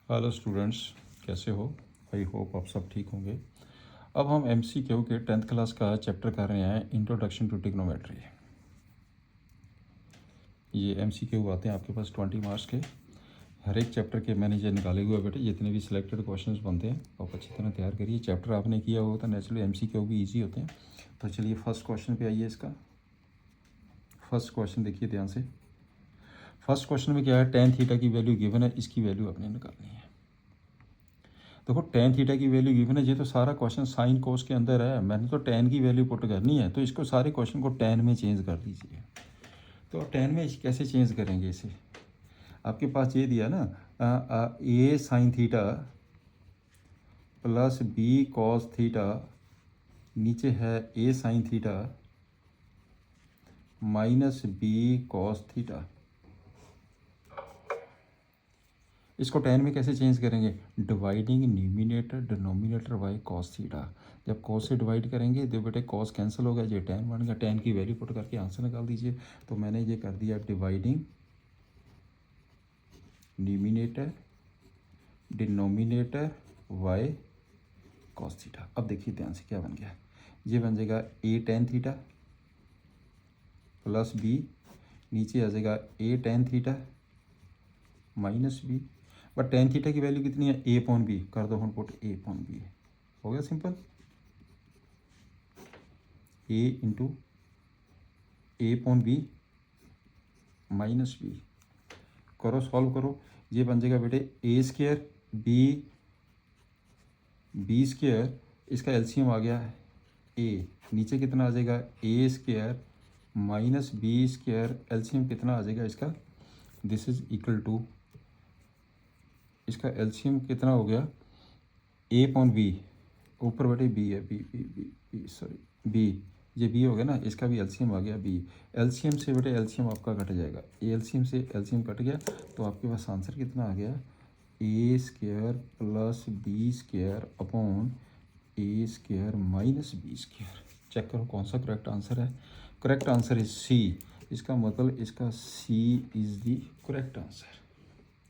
Hello students, कैसे हो? I hope आप सब ठीक होंगे। अब हम एमसीक्यू के 10th क्लास का चैप्टर कर रहे हैं, इंट्रोडक्शन टू ट्रिग्नोमेट्री। ये एमसीक्यू आते हैं आपके पास 20 मार्क्स के। हर एक चैप्टर के मैंने ये निकाले हुए बेटे, जितने भी सिलेक्टेड क्वेश्चंस बनते हैं आप अच्छी तरह तैयार करिए। चैप्टर आपने किया होगा तो नेचुरली एमसीक्यू भी ईजी होते हैं। तो चलिए फर्स्ट क्वेश्चन पे आइए। इसका फर्स्ट क्वेश्चन देखिए ध्यान से। फर्स्ट क्वेश्चन में क्या है, टेन थीटा की वैल्यू गिवन है, इसकी वैल्यू आपने निकालनी है। देखो टेन थीटा की वैल्यू गिवन है, ये तो सारा क्वेश्चन साइन कोस के अंदर है। मैंने तो टेन की वैल्यू पुट करनी है, तो इसको सारे क्वेश्चन को टेन में चेंज कर दीजिए। तो टेन में कैसे चेंज करेंगे इसे? आपके पास ये दिया ना, A sine theta plus B cos theta, नीचे है A sine theta minus B cos theta. इसको टेन में कैसे चेंज करेंगे? Dividing numerator denominator by cos theta. जब कॉस से डिवाइड करेंगे तो बेटे कॉस कैंसिल हो गया, ये टेन बन गया। टेन की वैल्यू पुट करके आंसर निकाल दीजिए। तो मैंने ये कर दिया dividing numerator denominator by cos theta. अब देखिए ध्यान से क्या बन गया। ये बन जाएगा A tan theta plus B, नीचे आ जाएगा A tan theta minus B. But tan theta की वैल्यू कितनी है? A upon B. कर दो हम पुट ए पॉन बी। हो गया simple. A into A upon B minus B. करो सॉल्व करो। ये बन जाएगा बेटे ए स्क्वेयर बी स्क्वेयर, इसका एलसीएम आ गया ए। नीचे कितना आ जाएगा? A square minus B square, LCM कितना आ जाएगा इसका? दिस इज इक्वल टू, इसका एलसीएम कितना हो गया? ए पॉन बी, ऊपर बेटे बी है, B B B B sorry B, ये बी हो गया ना, इसका भी एलसीएम आ गया बी। एलसीएम से बेटे एलसीएम आपका कट जाएगा, एलसीएम से एलसीएम कट गया, तो आपके पास आंसर कितना आ गया? A square plus B square upon A square minus B square. Check करो कौन सा करेक्ट आंसर है। Correct answer is C. इसका मतलब इसका C is the correct answer.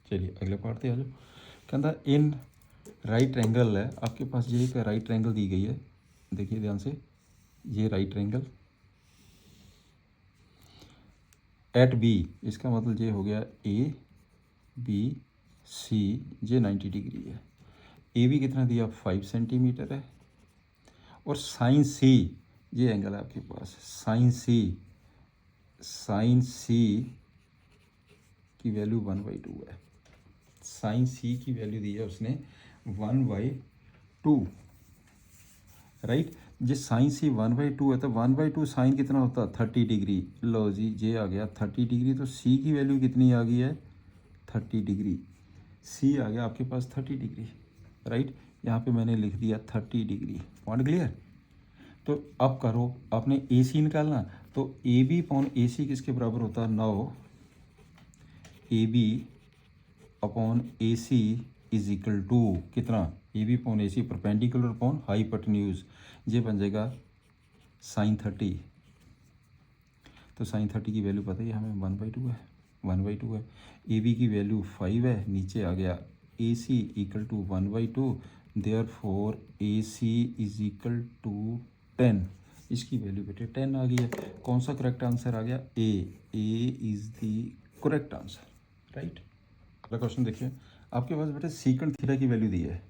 चलिए अगले पार्ट पे आ जाओ। कहता इन राइट ट्रायंगल है आपके पास, ये एक राइट ट्रायंगल दी गई है। देखिए ध्यान से, ये राइट ट्रायंगल एट बी, इसका मतलब ये हो गया ए बी सी, ये 90 डिग्री है। ए बी कितना दिया? 5 सेंटीमीटर है। और साइन सी, ये एंगल है आपके पास, साइन सी की वैल्यू 1/2 है। साइन सी की वैल्यू दी है उसने 1/2, राइट। जो साइन सी 1/2 है, तो 1/2 साइन कितना होता है? 30 डिग्री। लो जी, ये आ गया 30 डिग्री। तो सी की वैल्यू कितनी आ गई है? 30 डिग्री। सी आ गया आपके पास 30 डिग्री, राइट। यहाँ पे मैंने लिख दिया 30 डिग्री। Point clear? तो अब करो, आपने ए सी निकालना, तो ए बी अपॉन ए सी किसके बराबर होता है? 9 A B upon A C is equal to कितना? A B upon A C perpendicular upon hypotenuse, ये बन जाएगा साइन 30। तो साइन 30 की वैल्यू पता ही हमें 1/2 है, 1/2 है। ए बी की वैल्यू 5 है, नीचे आ गया A C equal to 1/2, therefore A C is equal to 10। इसकी वैल्यू बेटे 10 आ गई है। कौन सा करेक्ट आंसर आ गया? A is the correct answer, right. अगला क्वेश्चन देखिए। आपके पास बेटे सीकेंट थीटा की वैल्यू दी है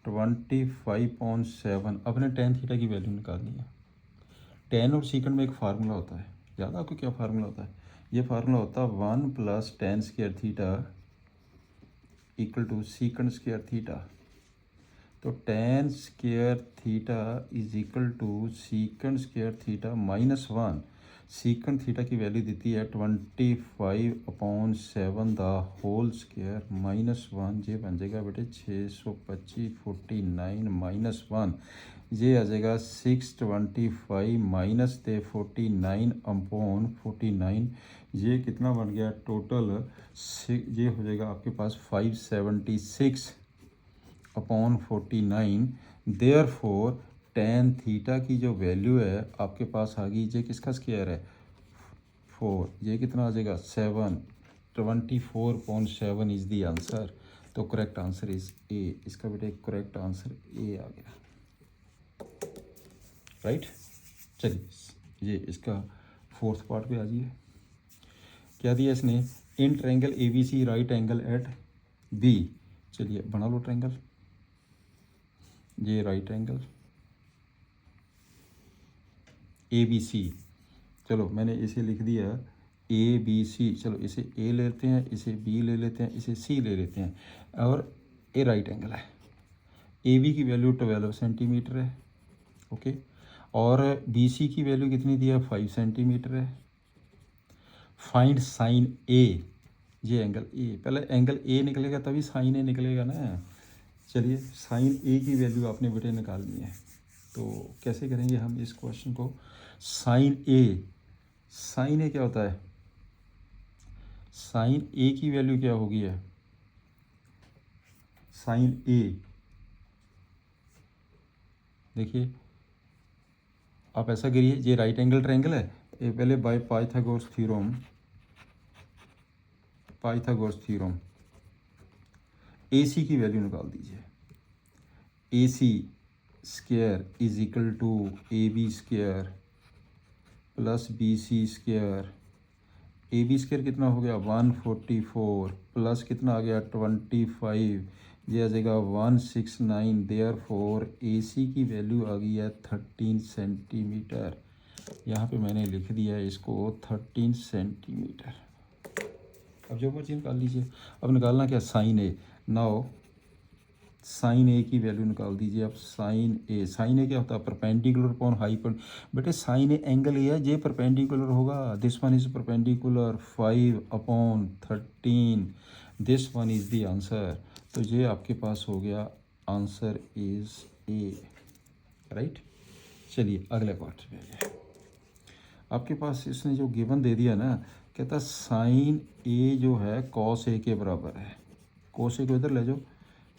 25.7। अपने टेन थीटा की वैल्यू निकालनी है। टेन और सीकेंट में एक फार्मूला होता है, याद है आपको क्या फार्मूला होता है? ये फार्मूला होता है 1 + tan square theta equal to secant square theta. तो tan square theta is equal to secant square theta -1। Secant theta की वैल्यू देती है 25/7 द होल स्क्वायर -1। ये बन जाएगा बेटे 625 49 -1, ये आ जाएगा 625 माइनस दे 49 अपॉन 49। ये कितना बन गया टोटल? ये हो जाएगा आपके पास 576 upon 49। Therefore tan theta की जो वैल्यू है आपके पास आ गई, ये किसका स्क्वायर है? 4। ये कितना आ जाएगा? 7 24.7 इज़ दी आंसर। तो करेक्ट आंसर इज़ ए। इसका बेटे करेक्ट आंसर ए आ गया, राइट। चलिए ये इसका फोर्थ पार्ट पे आ जाइए। क्या दिया इसने, in triangle A B C right angle at B. चलिए बना लो ट्रायंगल, ये right angle A B C. चलो मैंने इसे लिख दिया ए बी सी। चलो इसे ए लेते हैं, इसे बी ले लेते हैं, इसे सी ले लेते हैं, और ए राइट एंगल है। ए बी की वैल्यू 12 सेंटीमीटर है, ओके, और बी सी की वैल्यू कितनी दी है, 5 सेंटीमीटर है। फाइंड साइन ए, ये एंगल ए, पहले एंगल ए निकलेगा तभी साइन ए निकलेगा ना। चलिए साइन ए की वैल्यू आपने बेटे निकालनी है, तो कैसे करेंगे हम इस क्वेश्चन को। साइन ए क्या होता है, साइन ए की वैल्यू क्या होगी है, साइन ए, देखिए आप ऐसा करिए, ये राइट एंगल ट्रायंगल है, ये पहले by Pythagoras theorem A C की वैल्यू निकाल दीजिए। A C square is equal to A B square plus B C square. A B square कितना हो गया 144 प्लस कितना आ गया 25, ये आ जाएगा 169। देयरफॉर ए सी की वैल्यू आ गई है 13 सेंटीमीटर। यहाँ पे मैंने लिख दिया है इसको 13 सेंटीमीटर। अब जो मर्जी निकाल लीजिए। अब निकालना क्या, साइन ए। नाउ साइन ए की वैल्यू निकाल दीजिए आप। साइन ए क्या होता है, परपेंडिकुलर अपॉन हाइपोटेन्यूज। बेटे साइन ए एंगल ए है, ये परपेंडिकुलर होगा, this one is perpendicular 5/13, this one is the answer. तो ये आपके पास हो गया, आंसर इज ए, राइट। चलिए अगले क्वेश्चन पे आइए। आपके पास इसने जो गिवन दे दिया ना, कहता साइन ए जो है कॉस ए के बराबर है। कॉस ए को इधर ले जाओ,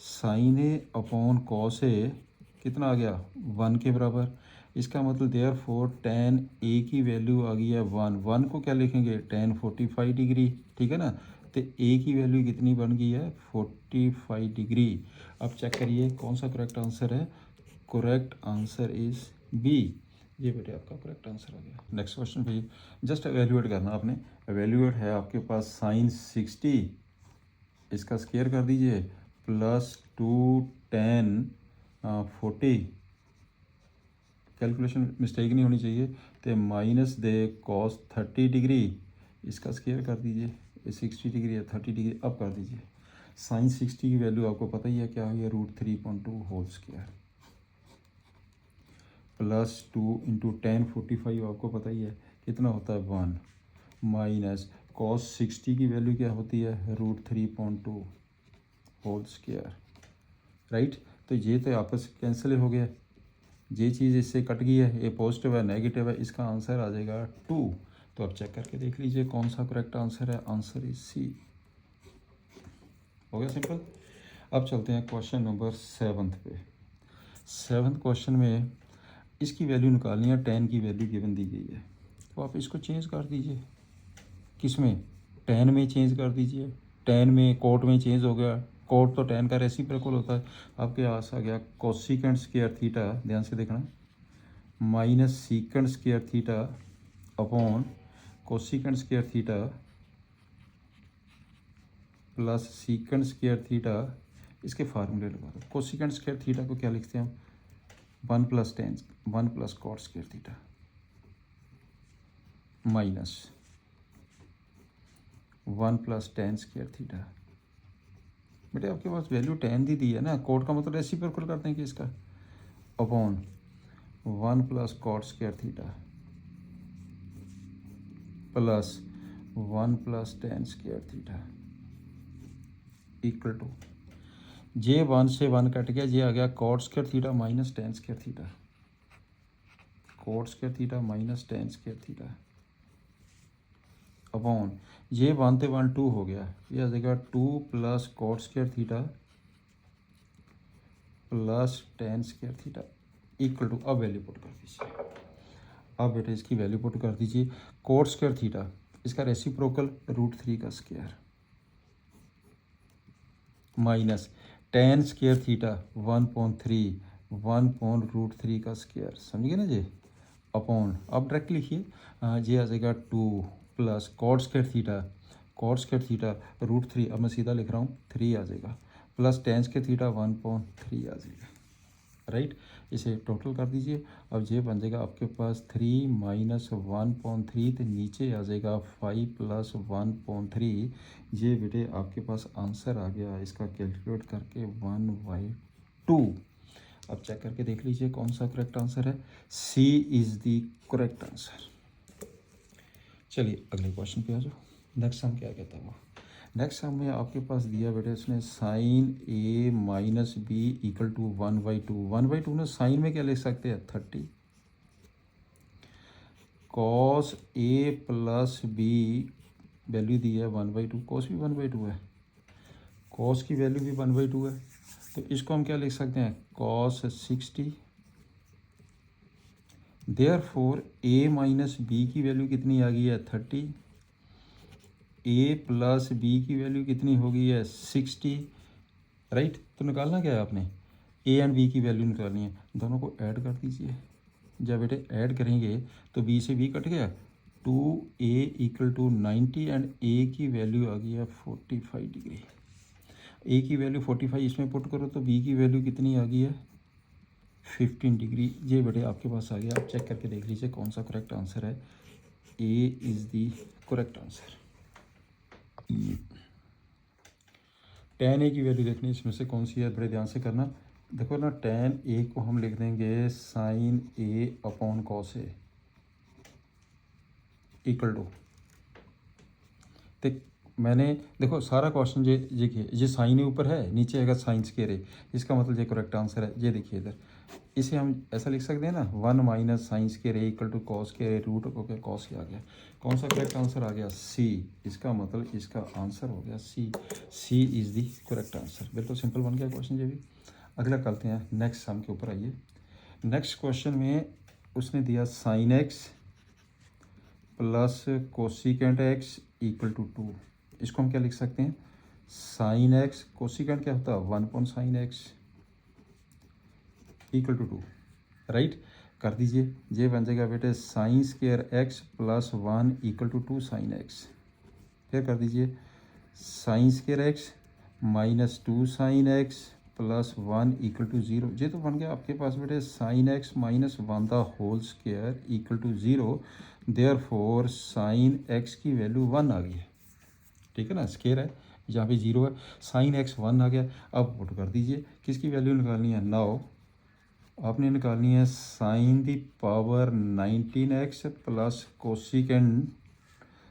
साइन ए अपॉन कॉस ए कितना आ गया 1 के बराबर। इसका मतलब देयर फोर टेन ए की वैल्यू आ गई है 1 को क्या लिखेंगे, टेन 45 डिग्री, ठीक है ना। तो ए की वैल्यू कितनी बन गई है 45 डिग्री। अब चेक करिए कौन सा करेक्ट आंसर है, करेक्ट आंसर इज बी। ये बेटे आपका करेक्ट आंसर आ गया। नेक्स्ट क्वेश्चन पे जस्ट एवेल्यूएट करना आपने। एवेल्यूएट है आपके पास साइन 60, इसका स्क्वायर कर दीजिए, प्लस 2 10 40, कैलकुलेशन मिस्टेक नहीं होनी चाहिए, तो माइनस दे कॉस 30 डिग्री, इसका स्क्वायर कर दीजिए, 60 डिग्री है 30 डिग्री, अब कर दीजिए। साइन 60 की वैल्यू आपको पता ही है क्या हुई है, √3.2 होल स्क्वायर, प्लस 2 इंटू 1045 आपको पता ही है कितना होता है 1, माइनस कॉस 60 की वैल्यू क्या होती है √3.2 होल स्क्वायर, राइट। तो ये तो आपस कैंसिल हो गया, ये चीज़ इससे कट गई है, ये पॉजिटिव है नेगेटिव है, इसका आंसर आ जाएगा 2। तो आप चेक करके देख लीजिए कौन सा करेक्ट आंसर है, आंसर इज सी। हो गया सिंपल। अब चलते हैं क्वेश्चन नंबर 7 पे। 7th क्वेश्चन में इसकी वैल्यू निकालनी है, 10 की वैल्यू गिवन दी गई है, तो आप इसको चेंज कर दीजिए। किस में, 10 में चेंज कर दीजिए। 10 में कोट में चेंज हो गया, कोट तो 10 का रेसिप्रोकल होता है। आपके पास आ गया कोसिकेंट स्क्वायर थीटा, ध्यान से देखना, minus secant square theta upon cosecant square theta plus secant square theta. इसके फार्मूले लगा दो। कोसिकेंट स्क्वायर थीटा को क्या लिखते हैं हम, 1 plus cot square theta minus 1 plus tan square theta. बेटे आपके पास वैल्यू 10 दी है ना, कोट का मतलब रेसिप्रोकल करते हैं कि इसका, upon 1 plus cot square theta plus 1 plus tan square theta equal to, जे 1 से 1 कट गया, ये आ गया cot square theta minus tan square theta, cot square theta minus tan square theta upon, ये 1 से 1 2 हो गया, ये आ जाएगा 2 plus cot square theta plus tan square theta equal to, अब वैल्यू पुट कर दीजिए। अब बेटे इसकी वैल्यू पुट कर दीजिए। कॉट स्क्वायर थीटा इसका रेसिप्रोकल √3 का square minus tan square theta 1/3 1/√3 का स्क्वायर, समझ गए ना जी, अपॉन, अब डायरेक्ट लिखिए, ये आ जाएगा 2 प्लस कॉट स्क्वायर थीटा √3, अब मैं सीधा लिख रहा हूँ 3 आ जाएगा, प्लस टेन स्क्वायर थीटा 1/3 आ जाएगा, राइट। इसे टोटल कर दीजिए, अब ये बन जाएगा आपके पास 3 माइनस 1/3, तो नीचे आ जाएगा 5 प्लस 1/3। ये बेटे आपके पास आंसर आ गया इसका कैलकुलेट करके 1/2। अब चेक करके देख लीजिए कौन सा करेक्ट आंसर है। सी इज़ द करेक्ट आंसर। चलिए अगले क्वेश्चन पे आ जाओ। नेक्स्ट सम क्या कहता हुआ, नेक्स्ट सम में आपके पास दिया बेटे उसने sine A minus B equal to 1/2। 1/2 ना साइन में क्या लिख सकते हैं 30, cos A plus B value दी है 1/2, कॉस भी 1/2 है, कॉस की वैल्यू भी 1/2 है, तो इसको हम क्या लिख सकते हैं कॉस 60। देयरफॉर ए माइनस बी की वैल्यू कितनी आ गई है 30, ए प्लस बी की वैल्यू कितनी हो गई है 60, राइट। तो निकालना क्या है आपने, ए एंड बी की वैल्यू निकालनी है, दोनों को ऐड कर दीजिए। जब बेटे ऐड करेंगे तो बी से बी कट गया, 2a इक्वल टू 90 एंड ए की वैल्यू आ गई है 45 डिग्री। ए की वैल्यू 45 इसमें पुट करो तो बी की वैल्यू कितनी आ गई है 15 डिग्री। ये बेटे आपके पास आ गया, आप चेक करके देख लीजिए कौन सा करेक्ट आंसर है। ए is the correct answer. tan ए की वैल्यू देखनी, इसमें से कौन सी है, बड़े ध्यान से करना। देखो ना tan ए को हम लिख देंगे sine A upon cos A equal to, देख मैंने देखो सारा क्वेश्चन ये देखिए, ये साइन ए ऊपर है, नीचे आएगा साइन स्क्वायर ए, इसका मतलब ये करेक्ट आंसर है। ये देखिए इधर, इसे हम ऐसा लिख सकते हैं ना 1 minus sine square A equal to cos square A, root हो गया कॉस के आ गया, कौन सा करेक्ट आंसर आ गया सी। इसका मतलब इसका आंसर हो गया सी। सी इज़ दी करेक्ट आंसर। बिल्कुल सिंपल बन गया क्वेश्चन ये भी। अगला करते हैं नेक्स्ट सम के ऊपर आइए। नेक्स्ट क्वेश्चन में उसने दिया sine x plus cosecant x equal to 2। इसको हम क्या लिख सकते हैं, साइन एक्स कोसिकेंट क्या होता है 1/sin x equal to 2, right. कर दीजिए, ये बन जाएगा बेटे sine square x plus 1 equal to 2 sin x। फिर कर दीजिए sine square x minus 2 sin x plus 1 equal to 0। ये तो बन गया आपके पास बेटे sine x minus 1 the whole square equal to 0। Therefore sine x की वैल्यू 1 आ गई है, ठीक है ना, स्क्वायर है यहाँ पे 0 है, साइन एक्स 1 आ गया। अब पुट कर दीजिए, किसकी वैल्यू निकालनी है, नाउ आपने निकालनी है sine the power 19x plus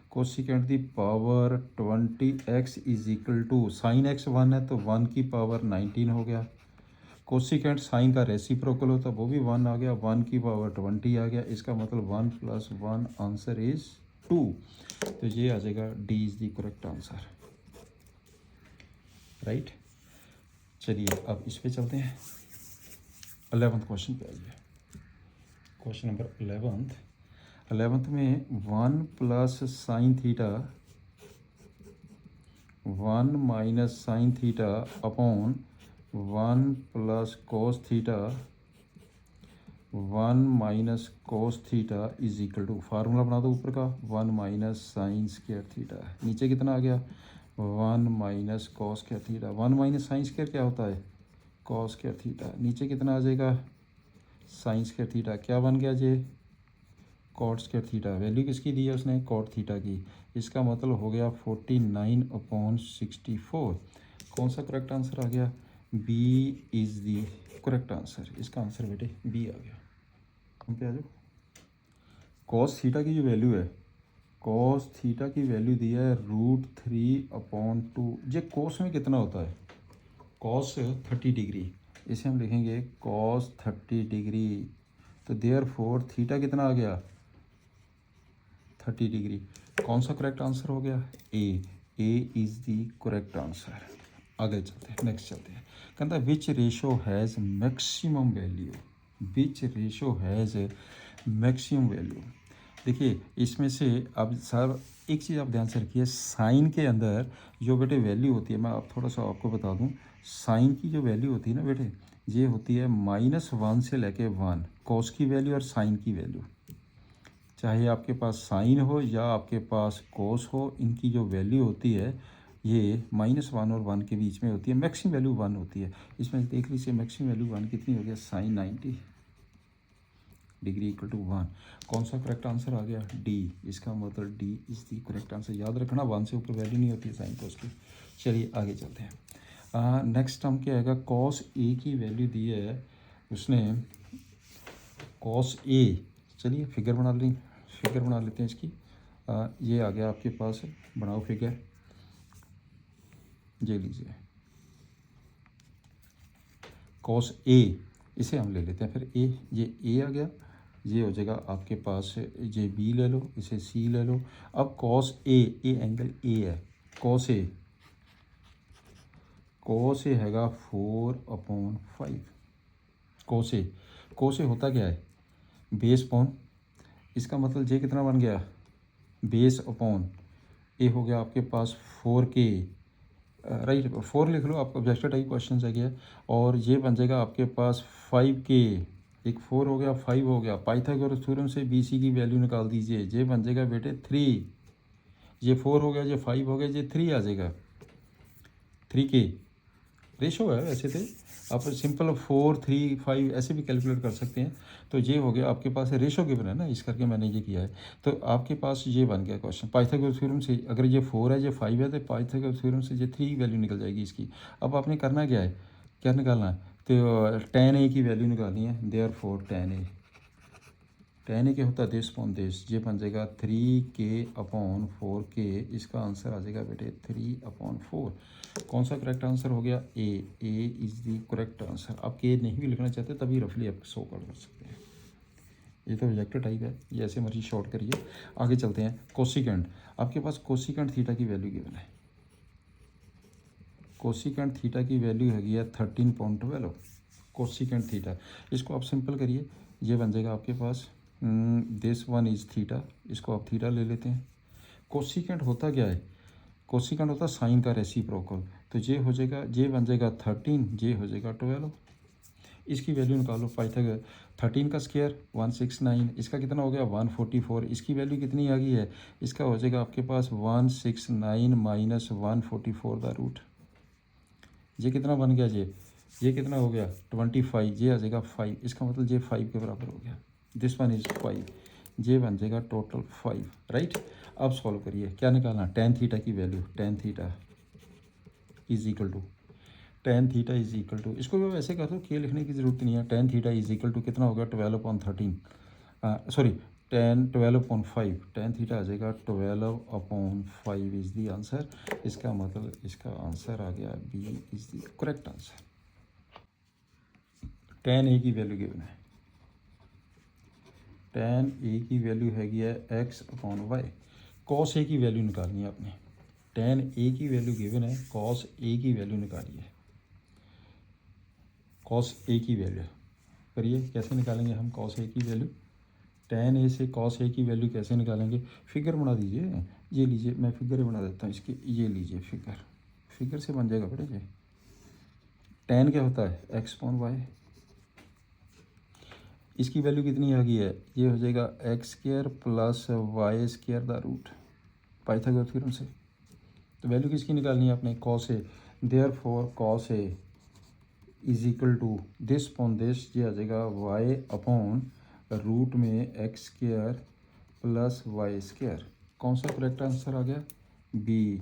cosecant the power 20x is equal to, sine x 1 है तो 1 की पावर 19 हो गया, कोसिकेंट साइन का रेसिप्रोकल होता वो भी 1 आ गया, 1 की पावर 20 आ गया। इसका मतलब 1 + 1 आंसर इज़ 2। तो ये आ जाएगा D is the correct answer, right. चलिए अब इस पे चलते हैं 11th क्वेश्चन पे आइए। क्वेश्चन नंबर 11th में 1 plus sine theta 1 minus sine theta upon 1 plus cos theta 1 minus cos theta is equal to, formula बना दो ऊपर का 1 माइनस साइन स्क्वायर थीटा, नीचे कितना आ गया 1 minus cos square theta, 1 minus sine square क्या होता है कॉस स्क्वायर थीटा, नीचे कितना आ जाएगा साइन स्क्वायर थीटा, क्या बन गया ये कॉट स्क्वायर थीटा, वैल्यू किसकी दी है उसने कॉट थीटा की। इसका मतलब हो गया 49/64। कौन सा करेक्ट आंसर आ गया, B is the correct answer. इसका आंसर बेटे बी आ गया। हम पे आ जाओ, कॉस थीटा की जो वैल्यू है, कॉस थीटा की वैल्यू दी है √3/2। ये कॉस में कितना होता है कॉस 30 डिग्री, इसे हम लिखेंगे कॉस 30 डिग्री। तो देयरफॉर थीटा कितना आ गया 30 डिग्री। कौन सा करेक्ट आंसर हो गया A is the correct answer. आगे चलते हैं, नेक्स्ट चलते हैं। कहता है which ratio has maximum value, which ratio has maximum value. देखिए इसमें से अब सर एक चीज़ आप ध्यान से रखिए, साइन के अंदर जो बेटे वैल्यू होती है, मैं आप थोड़ा सा आपको बता दूं, साइन की जो वैल्यू होती है ना बेटे, ये होती है -1 से लेके 1, कॉस की वैल्यू और साइन की वैल्यू। चाहे आपके पास साइन हो या आपके पास कोस हो, इनकी जो वैल्यू होती है ये -1 और 1 के बीच में होती है। मैक्सिमम वैल्यू 1 होती है। इसमें देख लीजिए मैक्सिमम वैल्यू 1 कितनी हो गया, साइन 90 डिग्री इक्वल टू 1। कौन सा करेक्ट आंसर आ गया, डी। इसका मतलब D is the correct answer. याद रखना 1 से ऊपर वैल्यू नहीं होती है साइन कोस की। चलिए आगे चलते हैं। नेक्स्ट हम क्या आएगा, कॉस ए की वैल्यू दी है उसने, कॉस ए। चलिए फिगर बना लेते हैं इसकी। ये आ गया आपके पास, बनाओ फिगर, ये लीजिए कॉस ए, इसे हम ले लेते हैं फिर ए, ये ए आ गया, ये हो जाएगा आपके पास, ये बी ले लो, इसे सी ले लो। अब कॉस ए एंगल ए है, कॉस ए हैगा 4/5। कॉस ए होता क्या है, बेस अपॉन, इसका मतलब ये कितना बन गया, बेस अपॉन ए हो गया आपके पास 4k, राइट 4 लिख लो, आपका ऑब्जेक्टिव टाइप क्वेश्चन है क्या, और ये बन जाएगा आपके पास 5k, एक 4 हो गया 5 हो गया। पाइथागोरस थ्योरम से BC की वैल्यू निकाल दीजिए, ये बन जाएगा बेटे 3, ये 4 हो गया, ये 5 हो गया, ये 3 आ जाएगा, 3k रेशो है। वैसे तो आप सिंपल 4 3 5 ऐसे भी कैलकुलेट कर सकते हैं। तो ये हो गया आपके पास, रेशो गिवन है ना, इस करके मैंने ये किया है। तो आपके पास ये बन गया क्वेश्चन। पाइथागोरस थ्योरम से अगर ये 4 है, ये 5 है, तो पाइथागोरस थ्योरम से ये 3 वैल्यू निकल जाएगी इसकी। अब आपने करना क्या है, क्या निकालना है, तो tan A की वैल्यू निकालनी है। देयरफॉर tan A क्या होता है, देश अपॉन देश, ये बन जाएगा 3k/4k। इसका आंसर आ जाएगा बेटे 3/4। कौन सा करेक्ट आंसर हो गया, A is the correct answer. आप के नहीं भी लिखना चाहते तभी रफली आप शो कर सकते हैं। ये तो ऑब्जेक्टिव टाइप है, ये ऐसे मर्जी शॉर्ट करिए। आगे चलते हैं, कोसिकेंट। आपके पास कोसिकेंट थीटा की वैल्यू गिवन है, कोसिकेंट थीटा की वैल्यू हैगी है 13.12 कोसिकेंट थीटा। इसको आप सिंपल करिए, ये बन जाएगा आपके पास, दिस वन इज़ थीटा, इसको आप थीटा ले लेते हैं। कोसिकेंट होता क्या है, कोसिकेंट होता है साइन का रेसिप्रोकल। तो ये हो जाएगा, ये बन जाएगा 13, ये हो जाएगा 12। इसकी वैल्यू निकालो, पाइथागोरस 13 का स्क्वायर 169, इसका कितना हो गया 144। इसकी वैल्यू कितनी आ गई है, इसका हो जाएगा आपके पास 169 माइनस 144 द रूट। ये कितना बन गया, ये कितना हो गया 25, ये आ जाएगा 5। इसका मतलब ये 5 के बराबर हो गया, दिस वन इज़ 5, ये बन जाएगा टोटल 5, राइट। अब सॉल्व करिए, क्या निकालना, tan थीटा की value, tan theta is equal to, इसको भी वैसे कर दो, के लिखने की ज़रूरत नहीं है। tan theta is equal to कितना हो गया 12/13, सॉरी 12/5, tan थीटा आ जाएगा 12/5 इज़ दी आंसर। इसका मतलब इसका आंसर आ गया B is the correct answer. tan A की वैल्यू गिवन है, tan A की वैल्यू हैगी है x/y। cos A की वैल्यू निकालनी है आपने, tan A की वैल्यू गिवन है, cos A की वैल्यू निकालिए। cos A की वैल्यू करिए, कैसे निकालेंगे हम cos A की वैल्यू, tan A से cos A की वैल्यू कैसे निकालेंगे, फिगर बना दीजिए। ये लीजिए, मैं फिगर ही बना देता हूँ इसकी, ये लीजिए फिगर से बन जाएगा बेटे। ये tan क्या होता है x/y, इसकी वैल्यू कितनी आ गई है, ये हो जाएगा x² plus y² the root, Pythagoras theorem से। तो वैल्यू किसकी निकालनी है आपने, cos A। Therefore cos A is equal to this upon this, ये आ जाएगा y/रूट में x² प्लस y²। कौन सा करेक्ट आंसर आ गया, B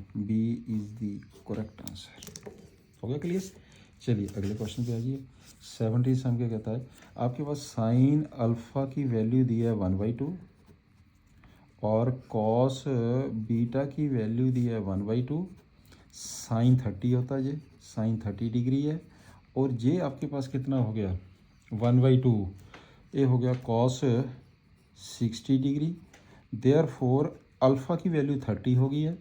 is the correct answer. हो गया क्लियर। चलिए अगले क्वेश्चन पे आ जाइए। 70 सम क्या कहता है, आपके पास साइन अल्फ़ा की वैल्यू दी है 1/2 और कॉस बीटा की वैल्यू दी है 1/2। साइन 30 होता है, ये साइन 30 डिग्री है, और ये आपके पास कितना हो गया 1/2, ये हो गया कॉस 60 डिग्री। देयरफॉर अल्फ़ा की वैल्यू 30 हो गई है,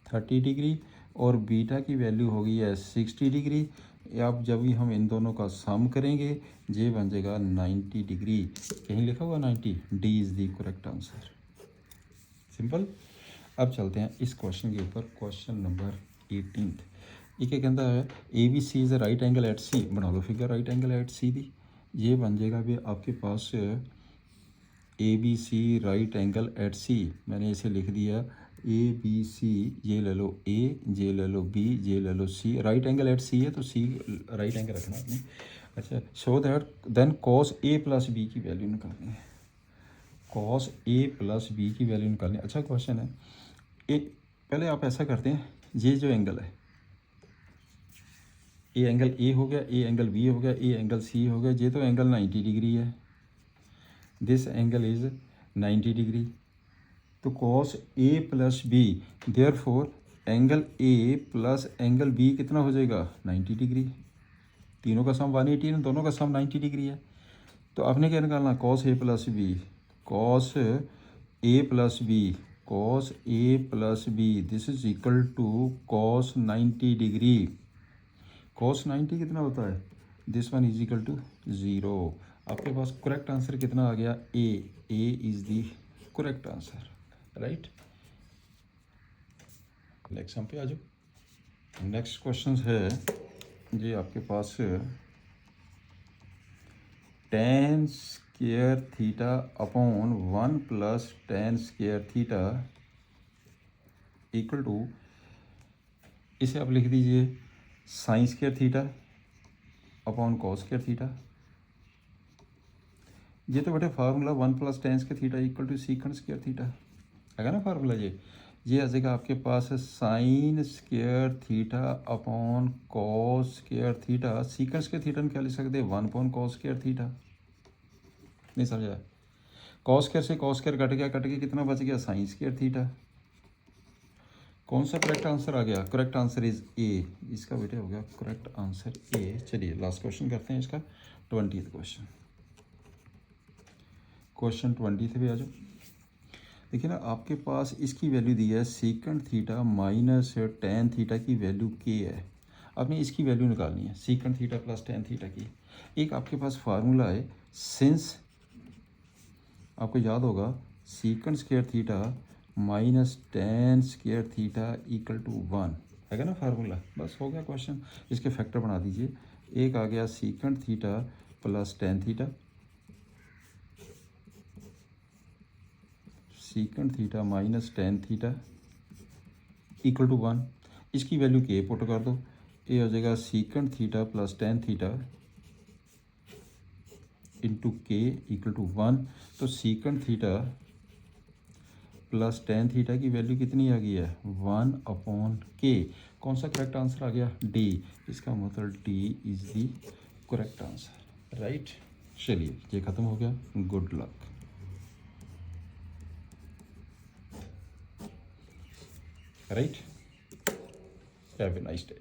30 डिग्री, और बीटा की वैल्यू हो गई है 60 डिग्री। अब जब भी हम इन दोनों का सम करेंगे ये बन जाएगा 90 डिग्री। कहीं लिखा हुआ 90, D is the correct answer. Simple. अब चलते हैं इस क्वेश्चन के ऊपर, क्वेश्चन नंबर 18। ये क्या कहता है, A B C is a right angle at C. बना लो figure right angle at C the. ये बन जाएगा भी आपके पास A B C right angle at C. मैंने इसे लिख दिया ए बी सी, ये ले लो ए, ये ले लो बी, ये ले लो C. Right angle at C है तो सी राइट एंगल रखना आपने। अच्छा, so that then cos A plus B की वैल्यू निकालनी है। कॉस ए प्लस बी की वैल्यू निकालनी है। अच्छा क्वेश्चन है। पहले आप ऐसा करते हैं, ये जो एंगल है, ए एंगल ए हो गया, ए एंगल बी हो गया, ए एंगल सी हो गया, ये तो एंगल 90 डिग्री है। This angle is 90 degree. तो cos A plus B, therefore angle A plus angle B कितना हो जाएगा, 90 डिग्री। तीनों का सम 180, दोनों का सम 90 डिग्री है। तो आपने क्या निकालना, cos A plus B, cos A plus B, cos A plus B, this is equal to cos 90 degree. Cos 90 कितना होता है, this one is equal to 0। आपके पास करेक्ट आंसर कितना आ गया, A is the correct answer, right. Next हम पे आ जाओ। नेक्स्ट क्वेश्चन है ये आपके पास, tan square theta upon 1 plus tan square theta equal to, इसे आप लिख दीजिए sine square theta upon cos square theta. ये तो बेटे formula 1 plus tan square theta equal to secant square theta है ना फार्मूला। ये आ जाएगा आपके पास sine square theta upon cos square theta. Secant square theta में क्या लिख सकते हैं, 1 अपॉन कॉस स्क्वायर थीटा। नहीं समझा, कॉस स्क्वायर से कॉस स्क्वायर कट गया, कितना बच गया, साइन स्क्वायर थीटा। कौन सा करेक्ट आंसर आ गया, करेक्ट आंसर इज ए। इसका बेटे हो गया करेक्ट आंसर ए। चलिए लास्ट क्वेश्चन करते हैं इसका, 20th क्वेश्चन। क्वेश्चन 20 पे आ जाओ। देखिए ना, आपके पास इसकी वैल्यू दी है secant theta minus tan theta की वैल्यू के है। आपने इसकी वैल्यू निकालनी है, secant theta plus tan theta की। एक आपके पास फार्मूला है, सिंस आपको याद होगा secant square theta minus tan square theta equal to 1 है ना फार्मूला। बस हो गया क्वेश्चन। इसके फैक्टर बना दीजिए। एक आ गया secant theta plus tan theta, secant theta minus tan theta equal to 1। इसकी वैल्यू के पुट कर दो, ये हो जाएगा secant theta plus tan theta into के इक्वल टू 1। तो secant theta plus tan theta की वैल्यू कितनी आ गई है, 1 अपॉन के। कौन सा करेक्ट आंसर आ गया, डी। इसका मतलब D is the correct answer, right. चलिए ये ख़त्म हो गया, good luck, right. Have a nice day.